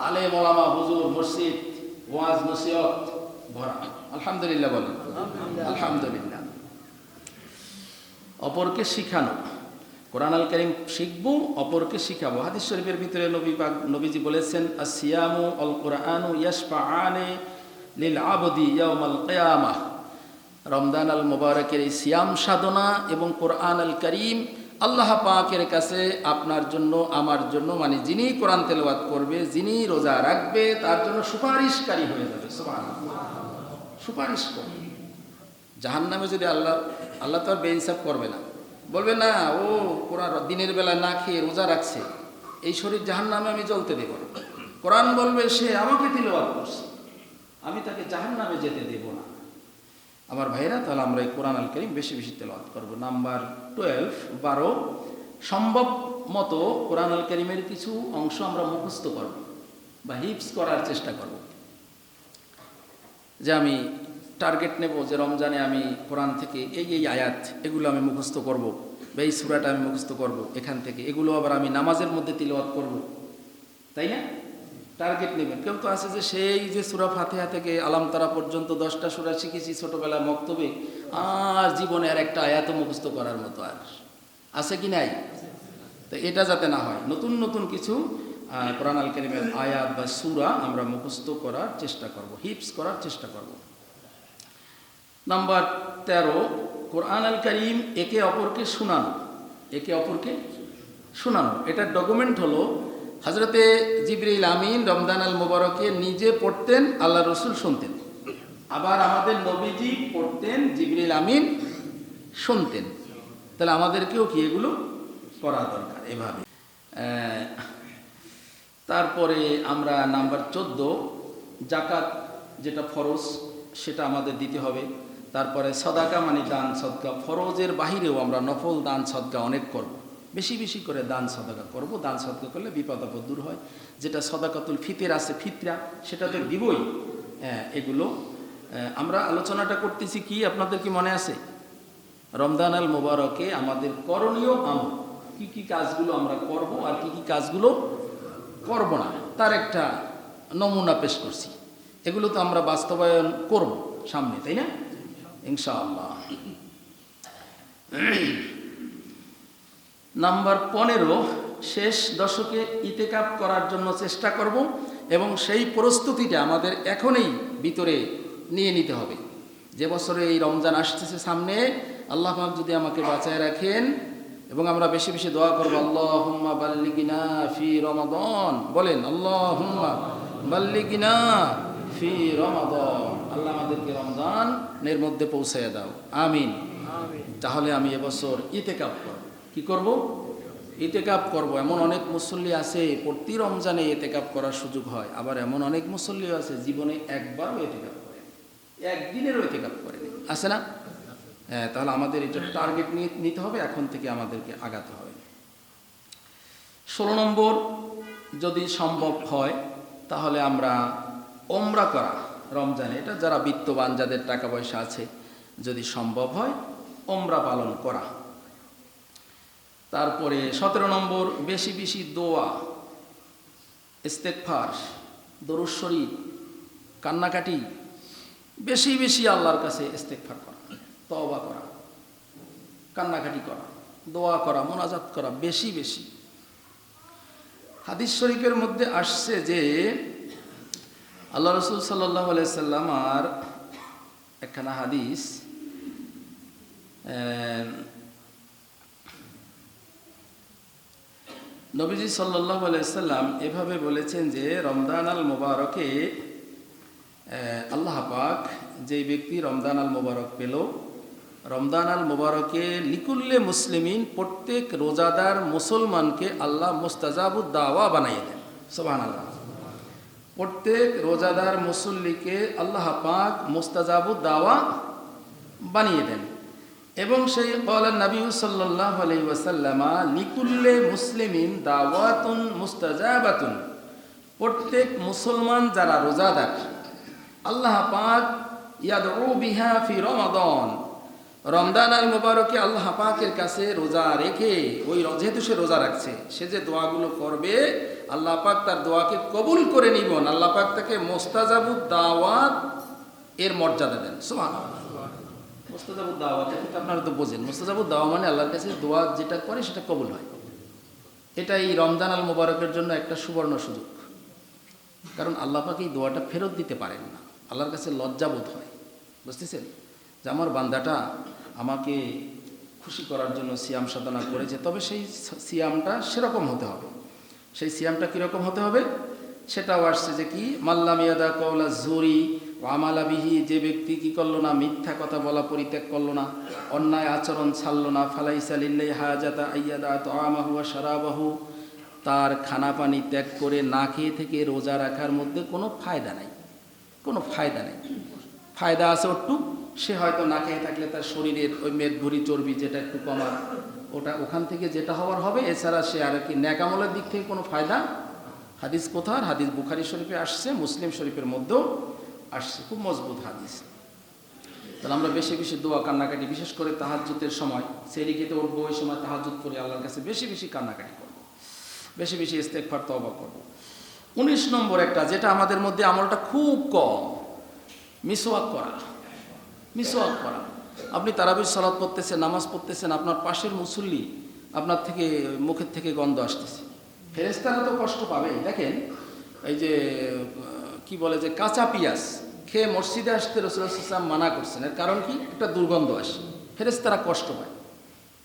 আলেম ওলামা, হুজুর, মসজিদ, ওয়াজ নসিহত ভরা। আলহামদুলিল্লাহ বলেন। আলহামদুলিল্লাহ। অপরকে শিখানো, কোরআন আল কারীম শিখবো, অপরকে শিখাবো। হাদিস শরীফের ভিতরে নবীজি বলেছেন, আসিয়ামু আল কুরআনু ইয়াশফাআনি লিল আবদি ইয়াউমাল কিয়ামাহ। রমজান আল মুবারকের এই সিয়াম সাধনা এবং কোরআন আল কারীম আল্লাহ পাকের কাছে আপনার জন্য, আমার জন্য, মানে যিনি কোরআন তেলাওয়াত করবে, যিনি রোজা রাখবে, তার জন্য সুপারিশকারী হয়ে যাবে। সুবহানাল্লাহ। সুপারিশ করবে। জাহান্নামে যদি আল্লাহ তো আর বেইনসাফ করবে না, বলবে না ও কোরআন দিনের বেলা না খেয়ে রোজা রাখছে, এই শরীর জাহান্নামে আমি জ্বলতে দেব না। কোরআন বলবে সে আমাকে তিলাওয়াত করছে, আমি তাকে জাহান্নামে যেতে দেব না। আমার ভাইরা, তাহলে আমরা এই কোরআন আল কারীম বেশি বেশি তেলাওয়াত করব। নাম্বার 12 সম্ভব মতো কোরআন আল কারীমের কিছু অংশ আমরা মুখস্থ করব। বা হিপস করার চেষ্টা করব। যে আমি টার্গেট নেব যে রমজানে আমি কোরআন থেকে এই আয়াত এগুলো আমি মুখস্থ করব, বা এই সূরাটা আমি মুখস্থ করব এখান থেকে, এগুলো আবার আমি নামাজের মধ্যে তিলাওয়াত করব, তাই না? টার্গেট নেবেন। কেউ তো আছে যে সেই যে সূরা ফাতিহা থেকে আলাম তারা পর্যন্ত 10টা সূরা শিখেছি ছোটবেলায় মক্তবে, আর জীবনে আর একটা আয়াত মুখস্থ করার মতো আর আছে কি নাই? তো এটা যাতে না হয়, নতুন নতুন কিছু কোরআন আল কারীমের আয়াত বা সূরা আমরা মুখস্থ করার চেষ্টা করব, হিপস করার চেষ্টা করব। নাম্বার 13, কোরআন আল কারীম একে অপরকে শোনানো। একে অপরকে শোনানো, এটার ডকুমেন্ট হলো হযরতে জিবরিল আমিন রমজান আল মুবারকে নিজে পড়তেন, আল্লাহ রসুল শুনতেন। আবার আমাদের নবীজি পড়তেন, জিবরিল আমিন শুনতেন। তাহলে আমাদেরকেও কি এগুলো করা দরকার এভাবে। তারপরে আমরা নাম্বার 14, জাকাত যেটা ফরজ সেটা আমাদের দিতে হবে। তারপরে সদাকা মানে দান সদকা, ফরজের বাহিরেও আমরা নফল দান সদকা অনেক করব, বেশি বেশি করে দান সদকা করব। দান সদকা করলে বিপদ আপদ দূর হয়। যেটা সদাকাতুল ফিতর আছে, ফিতরা, সেটা তো দিবই। এগুলো আমরা আলোচনাটা করতেছি কি, আপনাদের কি মনে আছে? রমজান আল মুবারকে আমাদের করণীয় আমল, কি কি কাজগুলো আমরা করব আর কি কি কাজগুলো করব না, তার একটা নমুনা পেশ করছি। এগুলো তো আমরা বাস্তবায়ন করব সামনে, তাই না? ইনশাআল্লাহ। নাম্বার 15, শেষ দশকে ইতিকাফ করার জন্য চেষ্টা করব, এবং সেই প্রস্তুতিটা আমাদের এখনই ভিতরে নিয়ে নিতে হবে। যে বছরে এই রমজান আসতেছে সামনে, আল্লাহ পাক যদি আমাকে বাঁচায় রাখেন, এবং আমরা বেশি বেশি দোয়া করব, আল্লাহুম্মা বাল্লিগনা ফি রমাদান। বলেন আল্লাহুম্মা বাল্লিগনা ফি রমাদান, আল্লাহ আমাদেরকে রমজানের মধ্যে পৌঁছায় দাও, আমিন। তাহলে আমি এবছর ইতিকাফ করব। কি করব? ইতিকাফ করব। এমন অনেক মুসল্লি আছে প্রতি রমজানে ইতিকাফ করার সুযোগ হয়, আবার এমন অনেক মুসল্লি আছে জীবনে একবারও ইতিকাফ করে, একদিনেরও ইতিকাফ করে, আছে না? তাহলে আমাদের এটা টার্গেট নিতে হবে, এখন থেকে আমাদেরকে আগাতে হবে। 16 নম্বর, যদি সম্ভব হয় তাহলে আমরা ওমরা করা রমজানে, এটা যারা বিত্তবান, যাদের টাকা পয়সা আছে, যদি সম্ভব হয় ওমরা পালন করা। তারপরে 17 নম্বর, বেশি বেশি দোয়া, ইস্তেগফার, দরুদ শরীফ, কান্নাকাটি, বেশি বেশি আল্লাহর কাছে ইস্তেগফার করা, তওবা করা, কান্নাকাটি করা, দোয়া করা, মোনাজাত করা বেশি বেশি। হাদিস শরীফের মধ্যে আসছে যে আল্লাহ রসুল সাল্লাল্লাহু আলাইহি সাল্লাম আর একখানা হাদিস, নবীজি সাল্লাল্লাহু আলাইহি সাল্লাম এভাবে বলেছেন যে রমজান আল মুবারকে আল্লাহ পাক, যে ব্যক্তি রমজান আল মুবারক পেল, রমজান আল মুবারকে লিকুল্লে মুসলিমিন, প্রত্যেক রোজাদার মুসলমানকে আল্লাহ মুস্তাজাবুদ দাওয়া বানাইয়ে দেন। সুবহানাল্লাহ। প্রত্যেক রোজাদার মুসল্লিকে আল্লাহ পাক মুস্তাজাবুদ দাওয়া বানিয়ে দেন। এবং সেই ক্বালান নবী সাল্লাল্লাহু আলাইহি ওয়াসাল্লাম লিকুল্লে মুসলিমিন দাওয়াতুন মুস্তাজাবাতুন, প্রত্যেক মুসলমান যারা রোজাদার, আল্লাহ পাক ইয়াদউ বিহা ফি রমাদান, রমজান আল মুবারকে আল্লাহ পাকের কাছে রোজা রেখে, ওই যেহেতু সে রোজা রাখছে, সে যে দোয়াগুলো করবে আল্লাহ পাক তার দোয়াকে কবুল করে নিবেন, আল্লাহ পাক তাকে মুস্তাজাবুদ দাওয়াত এর মর্যাদা দেন। সুবহানাল্লাহ। মুস্তাজাবুদ দাওয়াত, এটা আপনারা তো বোঝেন, মুস্তাজাবুদ দাওয়া মানে আল্লাহর কাছে দোয়া যেটা করে সেটা কবুল হয়। এটা এই রমজান আল মুবারকের জন্য একটা সুবর্ণ সুযোগ, কারণ আল্লাহ পাক এই দোয়াটা ফেরত দিতে পারেন না, আল্লাহর কাছে লজ্জাবোধ হয়। বুঝতেছেন যে আমার বান্দাটা আমাকে খুশি করার জন্য সিয়াম সাধনা করেছে, তবে সেই সিয়ামটা সেরকম হতে হবে। সেই সিয়ামটা কীরকম হতে হবে সেটাও আসছে যে কি, মাল্লাম ইয়াদা কওলা জুরি ও আমালা বিহি, যে ব্যক্তি কি করলো না, মিথ্যা কথা বলা পরিত্যাগ করলো না, অন্যায় আচরণ ছাড়লো না, ফালাইসা লিল্লাহি হাজাতা আইয়াদা তাআমাহু ওয়া শারাবাহু, তার খানা পানি ত্যাগ করে না খেয়ে থেকে রোজা রাখার মধ্যে কোনো ফায়দা নাই, কোনো ফায়দা নেই। ফায়দা আছে একটু, সে হয়তো না খেয়ে থাকলে তার শরীরের ওই মেদ ভুঁড়ি চর্বি যেটা একটু কমার, ওটা ওখান থেকে যেটা হওয়ার হবে, এছাড়া সে আর কি ন্যাক আমলের দিক থেকে কোনো ফায়দা হাদিস কোথার? হাদিস বুখারী শরীফে আসছে, মুসলিম শরীফের মধ্যেও আসছে, খুব মজবুত হাদিস। তাহলে আমরা বেশি বেশি দোয়া কান্নাকাটি, বিশেষ করে তাহাজ্জুদের সময়, সেহরি খেতে উঠবো, ওই সময় তাহাজ্জুদ করে আল্লাহর কাছে বেশি বেশি কান্নাকাটি করব, বেশি বেশি ইস্তেগফার তওবা করব। 19 নম্বর একটা, যেটা আমাদের মধ্যে আমলটা খুব কম, মিসওয়াক করা। মিসওয়াক করা। আপনি তারাবির সালাত পড়তেছেন, নামাজ পড়তেছেন, আপনার পাশের মুসল্লি আপনার থেকে মুখের থেকে গন্ধ আসতেছে, ফেরেশতারা তো কষ্ট পাবেই। দেখেন এই যে কি বলে যে কাঁচা পেঁয়াজ খেয়ে মসজিদে আসতে রাসূলুল্লাহ সাল্লাল্লাহু আলাইহি ওয়াসাল্লাম মানা করছেন, এর কারণ কি? একটা দুর্গন্ধ আসে, ফেরেশতারা কষ্ট পায়,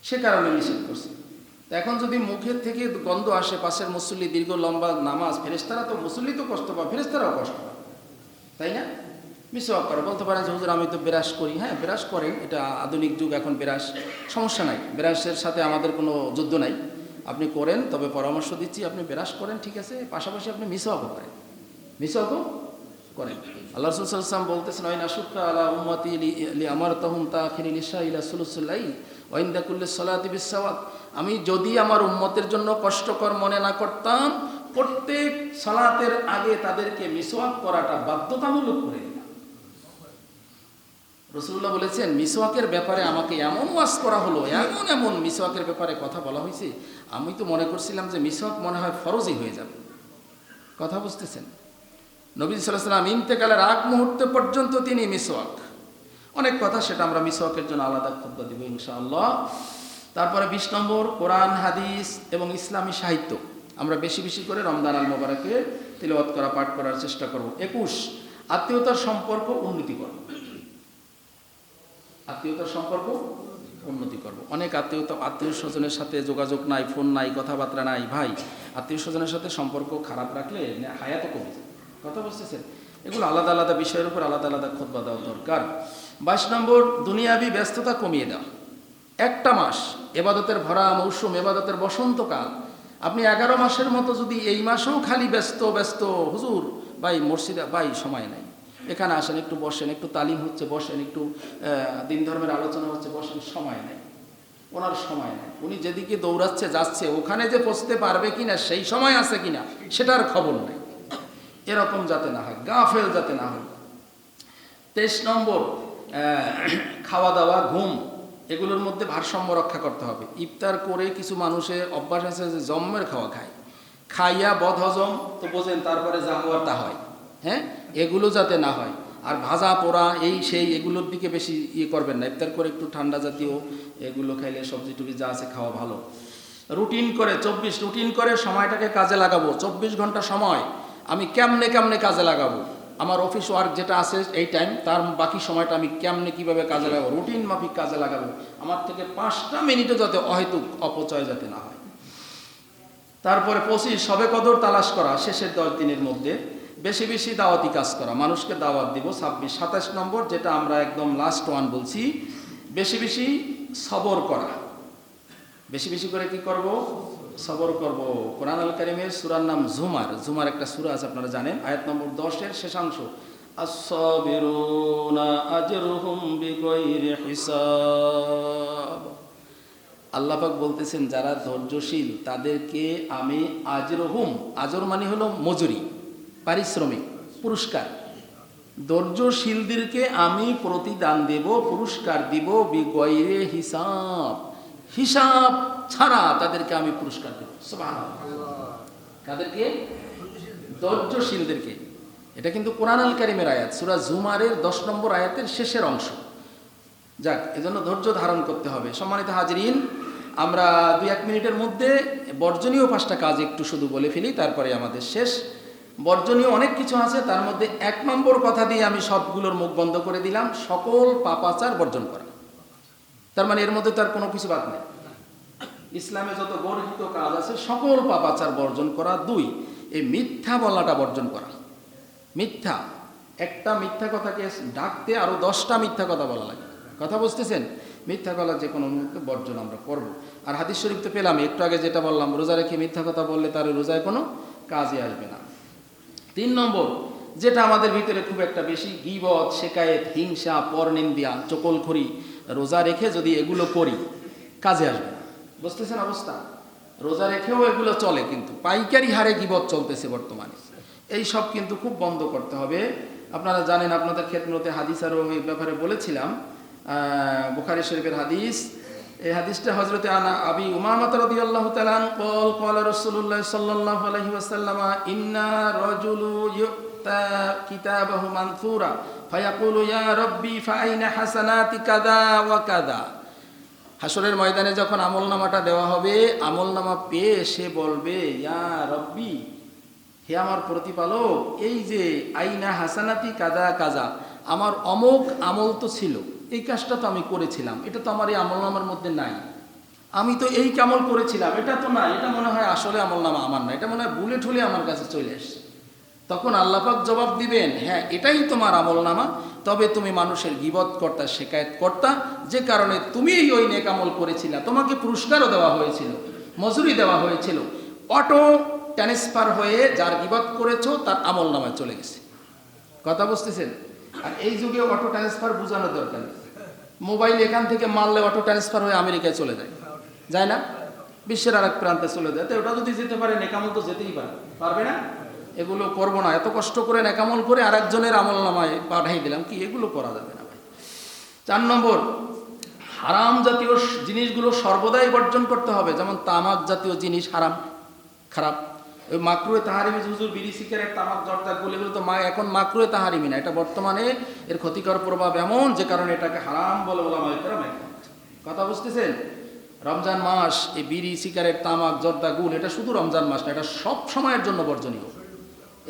সে কারণে নিষেধ করছে। তো এখন যদি মুখের থেকে গন্ধ আসে, পাশের মুসল্লি দীর্ঘ লম্বা নামাজ, ফেরেশতারা তো, মুসল্লি তো কষ্ট পায়, ফেরেশতারাও কষ্ট পায়, তাই না? মিসওয়াক করা। বলতে পারেন যে হুজুর আমি তো ব্রাশ করি, হ্যাঁ ব্রাশ করেন, এটা আধুনিক যুগ, এখন ব্রাশ, সমস্যা নাই, ব্রাশের সাথে আমাদের কোনো যুদ্ধ নাই, আপনি করেন, তবে পরামর্শ দিচ্ছি আপনি ব্রাশ করেন, ঠিক আছে, পাশাপাশি আপনি মিসওয়াকও করেন, মিসওয়াকও করেন। আল্লাহ রাসূল সাল্লাল্লাহু আলাইহি ওয়াসাল্লাম বলতেছেন, ওয়াইন আশুক্কা আলা উম্মতি লি আমারতাহুম তাখিরিল ইশা ইলা সুলুসুল লাইল ওয়া ইনদা কুল্লি সালাতি বিসসাওয়াত, আমি যদি আমার উম্মতের জন্য কষ্টকর মনে না করতাম, প্রত্যেক সালাতের আগে তাদেরকে মিসওয়াক করাটা বাধ্যতামূলক করে দিতাম। রাসূলুল্লাহ বলেছেন, মিসওয়াকের ব্যাপারে আমাকে এমন ওয়াজ করা হলো, এমন এমন মিসওয়াকের ব্যাপারে কথা বলা হয়েছে, আমি তো মনে করছিলাম যে মিসওয়াক মনে হয় ফরজই হয়ে যাবে। কথা বুঝতেছেন? নবী সাল্লাল্লাহু আলাইহি ওয়াসাল্লাম ইন্তেকালের আগ মুহূর্ত পর্যন্ত তিনি মিসওয়াক, অনেক কথা, সেটা আমরা মিসওয়াকের জন্য আলাদা খুতবা দিব ইনশাআল্লাহ। তারপরে 20 নম্বর, কোরআন হাদিস এবং ইসলামী সাহিত্য আমরা বেশি বেশি করে রমজান আল মোবারকে তিলাওয়াত করা, পাঠ করার চেষ্টা করব। 21, আত্মীয়তার সম্পর্ক উন্নতি করব। আত্মীয়তার সম্পর্ক উন্নতি করব। অনেক আত্মীয় স্বজনের সাথে যোগাযোগ নাই, ফোন নাই, কথাবার্তা নাই, ভাই আত্মীয় স্বজনের সাথে সম্পর্ক খারাপ রাখলে হায়াত কমে যায়। কথা বুঝতেছেন? এগুলো আলাদা আলাদা বিষয়ের উপর আলাদা আলাদা খুতবা দেওয়া দরকার। 22 নম্বর, দুনিয়াবি ব্যস্ততা কমিয়ে দেওয়া। একটা মাস এবাদতের ভরা মৌসুম, এবাদতের বসন্তকাল, আপনি 11 মাসের মতো যদি এই মাসেও খালি ব্যস্ত ব্যস্ত, হুজুর ভাই মসজিদে ভাই সময় নাই, এখানে আসেন, একটু বসেন, একটু তালিম হচ্ছে বসেন, একটু দিন ধর্মের আলোচনা হচ্ছে বসেন, সময় নেই, ওনার সময় নেই, উনি যেদিকে দৌড়াচ্ছে যাচ্ছে, ওখানে যে পৌঁছতে পারবে কিনা, সেই সময় আছে কিনা সেটার খবর নেই। এরকম যাতে না হয়, গাফেল যাতে না হয়। 23 নম্বর, খাওয়া দাওয়া, ঘুম, এগুলোর মধ্যে ভারসাম্য রক্ষা করতে হবে। ইফতার করে কিছু মানুষের অভ্যাস আছে যে জম্মের খাওয়া খায়, খাইয়া বদহজম তো বোঝেন, তারপরে যা হওয়ার তা হয়, হ্যাঁ, এগুলো যাতে না হয়। আর ভাজা পোড়া এই সেই এগুলোর দিকে বেশি করবেন না। ইফতার করে একটু ঠান্ডা জাতীয় এগুলো খাইলে, সবজি টুবি যা আছে খাওয়া ভালো। রুটিন করে 24, রুটিন করে সময়টাকে কাজে লাগাবো। 24 ঘন্টা সময় আমি কেমনে কেমনে কাজে লাগাবো, আমার অফিস ওয়ার্ক যেটা আছে এই টাইম, তার বাকি সময়টা আমি কেমনে কিভাবে কাজে লাগাবো, রুটিন মাফিক কাজে লাগাবো। আমার থেকে 5টা মিনিটও যাতে অহেতুক অপচয় যাতে না হয়। তারপরে 25, শবে কদর তালাশ করা, শেষের 10 দিনের মধ্যে বেশি বেশি দাওয়াতি কাজ করা, মানুষকে দাওয়াত দিব। 26, 27 নম্বর, যেটা আমরা একদম লাস্ট ওয়ান বলছি, বেশি বেশি সবর করা। বেশি বেশি করে কি করব? সবর করব। কোরআন আল কারীমের সূরার নাম জুমার। জুমার একটা সূরা আছে, আপনারা জানেন, আয়াত নম্বর 10-এর শেষাংশ, আস-সাবিরুনা আজরুহুম বিগাইরি হিসাব। আল্লাহ পাক বলতেছেন, যারা ধৈর্যশীল তাদেরকে আমি আজরুহুম, আজর মানে হলো মজুরি, পারিশ্রমিক, পুরস্কার। ধৈর্যশীলদেরকে আমি প্রতিদান দেব, পুরস্কার দিব, বিগাইরি হিসাব, হিসাব ছাড়া তাদেরকে আমি পুরস্কার দেব। সুবহানাল্লাহ। কাদেরকে? ধৈর্যশীলদেরকে। এটা কিন্তু কোরআন আল কারীমের আয়াত, সূরা জুমারের 10 নম্বর আয়াতের শেষের অংশ। যাক, এজন্য ধৈর্য ধারণ করতে হবে। সম্মানিত হাজরিন, আমরা 2-1 মিনিটের মধ্যে বর্জনীয় 5টা কাজ একটু শুধু বলে ফেলি, তারপরে আমাদের শেষ। বর্জনীয় অনেক কিছু আছে, তার মধ্যে 1 নম্বর কথা দিয়ে আমি সবগুলোর মুখ বন্ধ করে দিলাম, সকল পাপাচার বর্জন করা। তার মানে এর মধ্যে তার কোনো কিছু বাদ নেই। ইসলামে যত গর্হিত কাজ আছে সকল পাপাচার বর্জন করা। 2, এই মিথ্যা বলাটা বর্জন করা। মিথ্যা, একটা মিথ্যা কথাকে ঢাকতে আরো 10টা মিথ্যা কথা বলা লাগে। কথা বুঝতেছেন? মিথ্যা বলা যে কোনো মুহূর্তে বর্জন আমরা করব। আর হাদিস শরীফ তো পেলাম একটু আগে, যেটা বললাম, রোজা রেখে মিথ্যা কথা বললে তার রোজায় কোনো কাজে আসবে না। 3 নম্বর, যেটা আমাদের ভিতরে খুব একটা বেশি, গীবত, শিকায়েত, হিংসা, পরনিন্দা, চকলখড়ি, রোজা রেখে যদি এগুলো করি কাজে আসবে না। বুঝতেছেন অবস্থা? রোজা রেখেও এগুলো চলে, কিন্তু পাইকারি হারে গীবত চলতেছে বর্তমানে। এই সব কিন্তু খুব বন্ধ করতে হবে। আপনারা জানেন, আপনাদের খেদমতে হাদিস আরও এই ব্যাপারে বলেছিলাম, বুখারী শরীফের হাদিস। এই হাদিসটা হযরতে আবি উমামা রাদিয়াল্লাহু তাআলা قال قال رسول الله صلى الله عليه وسلم إن رجل يؤتى كتابه منثورا فيقول يا ربي فأين حسنات كذا وكذا। হাসরের ময়দানে যখন আমলনামাটা দেওয়া হবে, আমলনামা পেয়ে সে বলবে, ইয়া রব্বি, হে আমার প্রতিপালক, এই যে আইনা হাসানাতি কাজা কাজা, আমার অমোক আমল তো ছিল, এই কাজটা তো আমি করেছিলাম, এটা তো আমার এই আমলনামার মধ্যে নাই। আমি তো এই কামল করেছিলাম, এটা তো না, এটা মনে হয় আসলে আমলনামা আমার না, এটা মনে হয় ভুলে ঠুলে আমার কাছে চলে আসছে। তখন আল্লাহ পাক জবাব দিবেন, হ্যাঁ এটাই তোমার আমলনামা, তবে তুমি মানুষের গীবত কর্তা, শিকায়েত কর্তা, যে কারণে তুমি ওই নেক আমল করেছিলে, তোমাকে পুরস্কারও দেওয়া হয়েছিল, মজুরি দেওয়া হয়েছিল, অটো ট্রান্সফার হয়ে যার গীবত করেছো তার আমলনামায় চলে গেছে। কথা বুঝতেছেন? আর এই যুগে অটো ট্রান্সফার বোঝানোর দরকার নেই। মোবাইল এখান থেকে মারলে অটো ট্রান্সফার হয়ে আমেরিকায় চলে যায়, যায় না? বিশ্বের আরেক প্রান্তে চলে যায়। তো ওটা যদি যেতে পারে, নেকামল তো যেতেই পারবে না? এগুলো করবো না, এত কষ্ট করে নেকামল করে আরেকজনের আমলনামায় পাঠাই দিলাম, কি এগুলো করা যাবে না ভাই। 4 নম্বর, হারাম জাতীয় জিনিসগুলো সর্বদাই বর্জন করতে হবে। যেমন তামাক জাতীয় জিনিস হারাম, খারাপ। ওই মাকরুয়ে তাহারিমি, হুজুর বিড়ি সিগারেট তামাক জর্দা এগুলো তো এখন মাকরুয়ে তাহারিমি না, এটা বর্তমানে এর ক্ষতিকর প্রভাব এমন, যে কারণে এটাকে হারাম বলে ওলামায়ে কেরাম একমত। কথা বুঝতেছেন? রমজান মাস, এই বিড়ি সিগারেট তামাক জর্দা গুল, এটা শুধু রমজান মাস না, এটা সব সময়ের জন্য বর্জনীয়।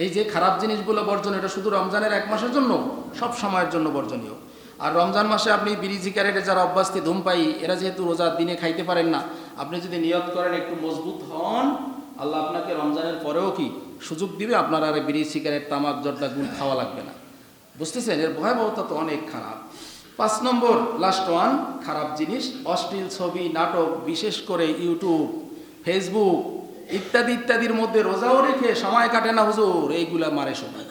এই যে খারাপ জিনিসগুলো বর্জন, এটা শুধু রমজানের 1 মাসের জন্য, সব সময়ের জন্য বর্জনীয়। আর রমজান মাসে আপনি বিড়ি সিগারেটে যারা অভ্যস্তি ধূমপায়ী, এরা যেহেতু রোজার দিনে খাইতে পারেন না, আপনি যদি নিয়ত করেন একটু মজবুত হন, আল্লাহ আপনাকে রমজানের পরেও কি সুযোগ দিবে, আপনার আর বিড়ি সিগারেট তামাক জর্দা গুল খাওয়া লাগবে না। বুঝতেছেন? এর ভয়াবহতা তো অনেক খারাপ। 5 নম্বর, লাস্ট ওয়ান, খারাপ জিনিস, অশ্লীল ছবি, নাটক, বিশেষ করে ইউটিউব, ফেসবুক ইত্যাদি ইত্যাদির মধ্যে রোজাও রেখে সময় কাটে না হুজুর, এইগুলা মারে সময়।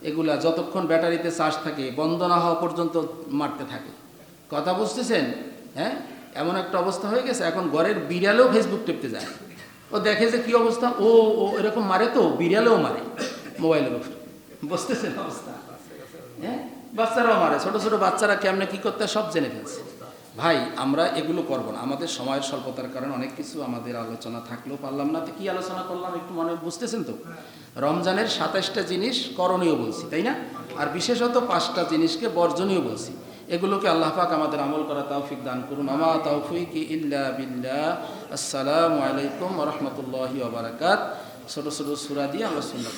এগুলা যতক্ষণ ব্যাটারিতে চার্জ থাকে, বন্ধ না হওয়া পর্যন্ত মারতে থাকে। কথা বুঝতেছেন? হ্যাঁ, এমন একটা অবস্থা হয়ে গেছে, এখন ঘরের বিড়ালেও ফেসবুক টিপতে যায়। ও দেখে যে কি অবস্থা, ও এরকম মারে, তো বিড়ালেও মারে মোবাইলের উপর। বুঝতেছেন অবস্থা? হ্যাঁ, বাচ্চারাও মারে, ছোট ছোট বাচ্চারা কেমনে কি করতে সব জেনে ফেলছে। ভাই, আমরা এগুলো করবো না। আমাদের সময়ের স্বল্পতার কারণে অনেক কিছু আমাদের আলোচনা থাকলেও পারলাম না। তো কি আলোচনা করলাম একটু মনে বুঝতেছেন তো? রমজানের 27টা জিনিস করণীয় বলছি, তাই না? আর বিশেষত 5টা জিনিসকে বর্জনীয় বলছি। এগুলোকে আল্লাহ পাক আমাদের আমল করা তৌফিক দান করুন। আমা তৌফিকি ইল্লা বিল্লাহ। আসসালামু আলাইকুম ওয়া রাহমাতুল্লাহি ওয়া বারাকাতুহু। ছোট ছোট সূরা দিয়ে আমরা সুন্নাত